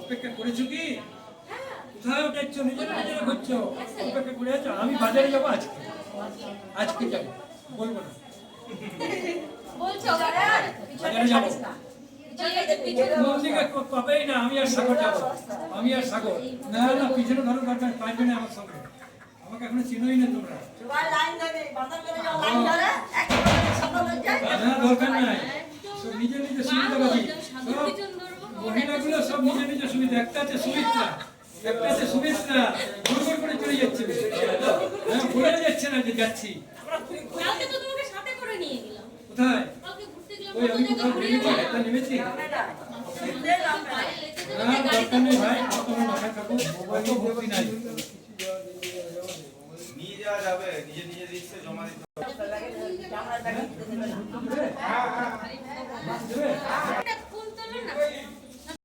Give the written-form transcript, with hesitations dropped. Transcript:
অপেক্ষা করেছো কি? কোথায় যাচ্ছ? নিজের নিজেরা ঘুরছো, অপেক্ষা করে আছো। আমি বাজারে যাবো আজকে, আজকে যাবো, বলবো না। বাজারে যাবো কবেই না। আমি আর সাগর যাবো, আমি আর সাগর। না না, পিছনে ধরো দরকার পাইবে না আমার সঙ্গে। আমাকে এখনো চিনোই না তোমরা। দরকার নাই, সব নিজের নিজের সুবিধা পাবি। সব মহিলাগুলো সব নিজের নিজের সুবিধা। একটা আছে সুমিত্রা, একটা আছে সুমিত্রা, গড়গড় করে চলে যাচ্ছে। ভুলে যাচ্ছে না যে যাচ্ছি। কোথায়? ওই আমি কোথাও নেমেছি, একটা নেমেছি। দরকার নেই ভাই, তোমার মাথা থাকো, মোবাইল ভর্তি নাই। নিয়ে যাওয়া যাবে, নিজে নিজে রিক্সে জমা দিতে হবে।